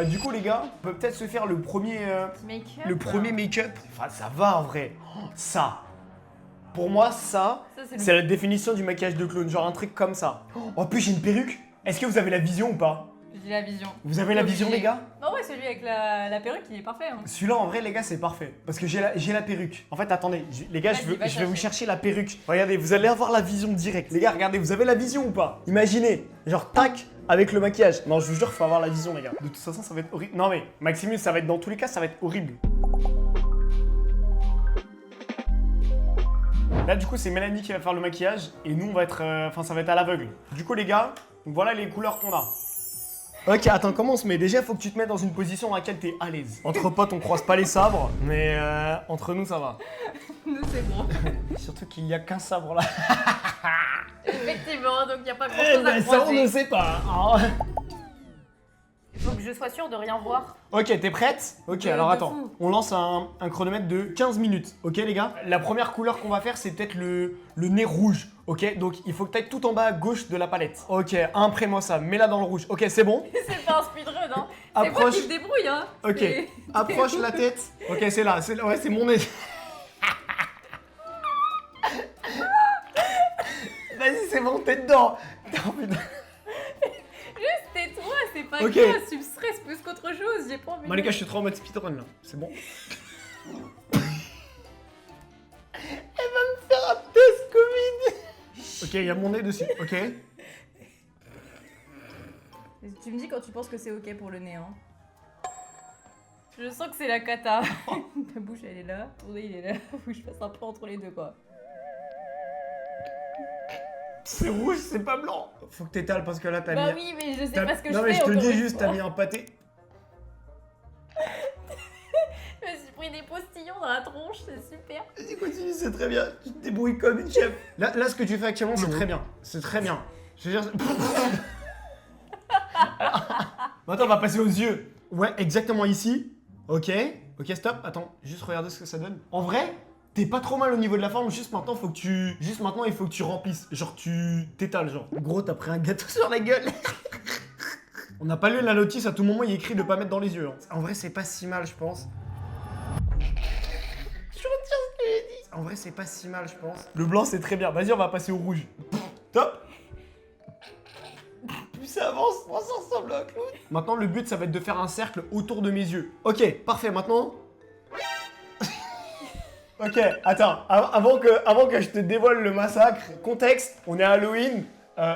Du coup les gars, on peut peut-être se faire le premier make-up. Enfin ça va en vrai. Oh, ça. Pour moi ça c'est la définition du maquillage de clown. Genre un truc comme ça. En plus j'ai une perruque. Est-ce que vous avez la vision ou pas? J'ai la vision. Vous avez la vision les gars? Non ouais, celui avec la perruque il est parfait. Hein. Celui-là en vrai les gars c'est parfait. Parce que j'ai la perruque. En fait attendez, les gars je vais vous chercher la perruque. Regardez, vous allez avoir la vision directe. Les gars regardez, vous avez la vision ou pas? Imaginez, genre tac. Avec le maquillage. Non, je vous jure, faut avoir la vision, les gars. De toute façon, ça va être horrible. Non, mais Maximus, ça va être dans tous les cas, ça va être horrible. Là, du coup, c'est Mélanie qui va faire le maquillage. Et nous, on va être. Enfin, ça va être à l'aveugle. Du coup, les gars, voilà les couleurs qu'on a. Ok, attends, comment on se met? Déjà, faut que tu te mettes dans une position dans laquelle t'es à l'aise. Entre potes, on croise pas les sabres. Mais entre nous, ça va. Nous, c'est bon. Surtout qu'il n'y a qu'un sabre là. Effectivement, donc il n'y a pas grand chose à croiser. Ça, on ne sait pas. Il faut que je sois sûre de rien voir. Ok, t'es prête? Ok, alors attends. On lance un chronomètre de 15 minutes. Ok, les gars? La première couleur qu'on va faire, c'est peut-être le nez rouge. Ok, donc il faut que t'ailles tout en bas à gauche de la palette. Ok, imprime-moi ça. Mets-la dans le rouge. Ok, c'est bon? C'est pas un speedrun, hein? C'est Approche. moi qui me débrouille, hein? Ok, approche la tête. Ok, c'est là. Ouais, c'est mon nez. Vas-y, c'est bon, t'es dedans. Oh, putain. Juste tais-toi, c'est pas Ok. grave, tu me stresses plus qu'autre chose, j'ai pas envie. Bon, les gars, je suis trop en mode speedrun là. C'est bon. Elle va me faire un test Covid. Ok, il y a mon nez dessus. Ok. Tu me dis quand tu penses que c'est ok pour le nez, hein? Je sens que c'est la cata. Ta bouche elle est là, ton nez il est là. Faut que je fasse un peu entre les deux quoi. C'est rouge, c'est pas blanc. Faut que t'étales parce que là t'as mis. Bah oui, mais je sais pas ce que je fais. Non mais je te le dis encore une juste, fois. t'as mis un pâté. Je me suis pris des postillons dans la tronche, c'est super. Vas-y, continue, c'est très bien. Tu te débrouilles comme une chef. Là, ce que tu fais actuellement, c'est très bien. C'est très bien. Je veux dire. Attends, on va passer aux yeux. Ouais, exactement ici. Ok. Ok, stop. Attends, juste regarder ce que ça donne. En vrai, t'es pas trop mal au niveau de la forme. Juste maintenant, il faut que tu remplisses. Genre, tu t'étales, genre. Gros, t'as pris un gâteau sur la gueule. On n'a pas lu la notice. À tout moment, il est écrit de pas mettre dans les yeux. Hein. En vrai, c'est pas si mal, je pense. Je retire ce que j'ai dit. En vrai, c'est pas si mal, je pense. Le blanc, c'est très bien. Vas-y, on va passer au rouge. Top. Plus ça avance, moins ça ressemble à un clown. Maintenant, le but, ça va être de faire un cercle autour de mes yeux. Ok, parfait. Maintenant... Ok, attends. Avant que je te dévoile le massacre, contexte, on est à Halloween.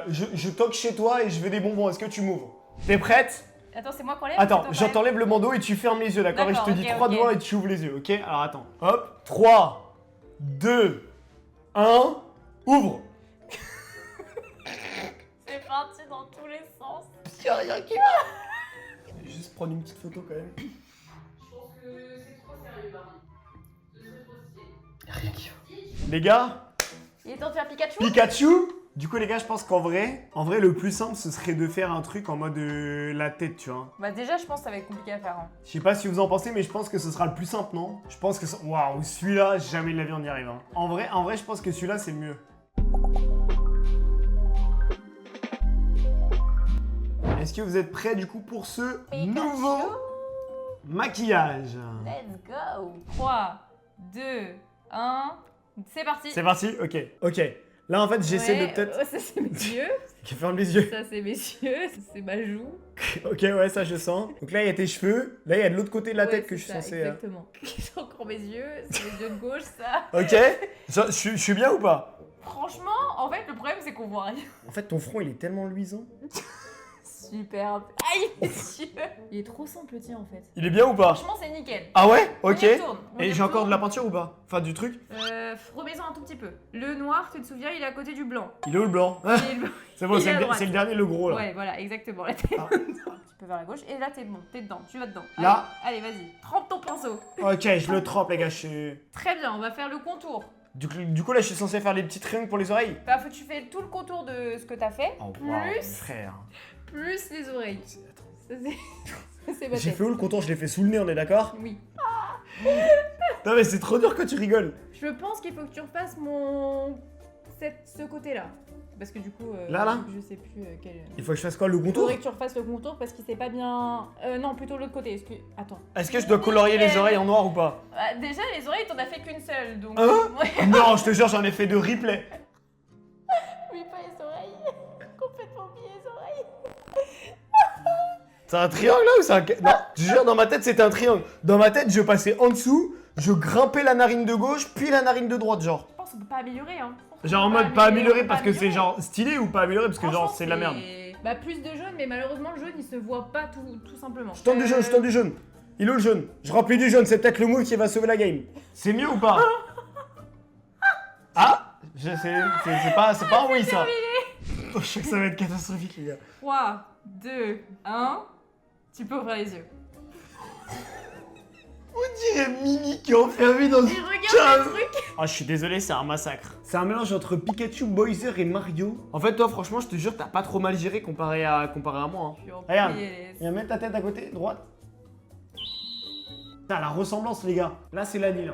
Je toque chez toi et je veux des bonbons. Est-ce que tu m'ouvres? T'es prête? Attends, c'est moi qu'on lève? Attends, je t'enlève le bandeau et tu fermes les yeux, d'accord? Et je te dis ok, 3 ok. doigts et tu ouvres les yeux, ok? Alors attends. Hop, 3, 2, 1, ouvre. C'est parti dans tous les sens. Y'a rien qui va. Je vais juste prendre une petite photo quand même. Je pense que c'est trop sérieux, Marie. Ce serait trop stylé. Y'a rien qui va. Les gars, Il est temps de faire Pikachu? Pikachu. Du coup les gars, je pense qu'en vrai, le plus simple, ce serait de faire un truc en mode la tête, tu vois. Bah déjà, je pense que ça va être compliqué à faire. Hein. Je sais pas si vous en pensez, mais je pense que ce sera le plus simple, non? Je pense que waouh, celui-là, jamais de la vie on y arrive. Hein. En vrai, je pense que celui-là, c'est mieux. Est-ce que vous êtes prêts du coup pour ce nouveau maquillage? Let's go. 3, 2, 1, c'est parti. C'est parti? Ok. Ok. Là, en fait, j'essaie de peut-être... Ça, c'est mes yeux. Ferme les yeux. Ça, c'est mes yeux. Ça, c'est ma joue. Ok, ouais, ça, je sens. Donc là, il y a tes cheveux. Là, il y a de l'autre côté de la tête que je suis ça, censé... Exactement. C'est encore mes yeux. C'est mes yeux de gauche, ça. Ok. Je suis bien ou pas? Franchement, en fait, le problème, c'est qu'on voit rien. En fait, ton front, il est tellement luisant. Superbe. Aïe, mes yeux. Il est trop simple, le tien, en fait. Il est bien ou pas? Franchement, c'est nickel. Ah ouais? Ok. On y retourne, on y Et j'ai encore retourne. de la peinture ou pas? Enfin, du truc? Remets-en un tout petit peu. Le noir, tu te souviens, il est à côté du blanc. Il est où le blanc? Il est le blanc. C'est bon, Il est à droite. c'est le dernier, le gros là. Ouais, voilà, exactement. Là, t'es Ah. un petit peu vers la gauche. Et là, t'es bon, t'es dedans, tu vas dedans. Là. Allez, vas-y, trempe ton pinceau. Ok, je le trempe, les gars. Très bien, on va faire le contour. Du coup, là, je suis censé faire les petits triangles pour les oreilles. Bah, tu fais tout le contour de ce que t'as fait, Oh, wow, plus, frère. plus les oreilles. Ça, c'est ma J'ai tête. fait où le contour? Je l'ai fait sous le nez, on est d'accord? Oui. Non, mais c'est trop dur quand tu rigoles. Je pense qu'il faut que tu refasses ce côté-là. parce que du coup, Là je sais plus quel. Il faut que je fasse quoi, le Il contour? faudrait que tu refasses le contour parce qu'il s'est pas bien. Non, plutôt l'autre côté. Attends. Est-ce que je dois colorier les oreilles en noir ou pas? Déjà, les oreilles, t'en as fait qu'une seule, donc. Hein? Ouais. Non, je te jure, j'en ai fait 2 replays. Oui, pas les oreilles. Complètement oublié les oreilles. C'est un triangle là ou c'est un... Non, je te jure, dans ma tête, c'était un triangle. Dans ma tête, je passais en dessous, je grimpais la narine de gauche, puis la narine de droite, genre. Je pense qu'on peut pas améliorer, hein. Genre en mode pas améliorer parce que c'est genre stylé ou pas améliorer parce que genre c'est de la merde. Bah, plus de jaune, mais malheureusement, le jaune, il se voit pas tout simplement. Je tente du jaune, je tente du jaune. Il est où le jaune? Je remplis du jaune, c'est peut-être le move qui va sauver la game. C'est mieux ou pas? Ah, c'est pas un oui ça. Oh, je sais que ça va être catastrophique les gars. 3, 2, 1. Tu peux ouvrir les yeux. On dirait Mimi qui est enfermée dans une Et regarde le truc. Ah, je suis désolé, c'est un massacre. C'est un mélange entre Pikachu, Bowser et Mario. En fait, toi, franchement, je te jure, t'as pas trop mal géré comparé à moi. Hein. Regarde, viens mettre ta tête à côté, droite. T'as la ressemblance, les gars. Là, c'est l'année, là.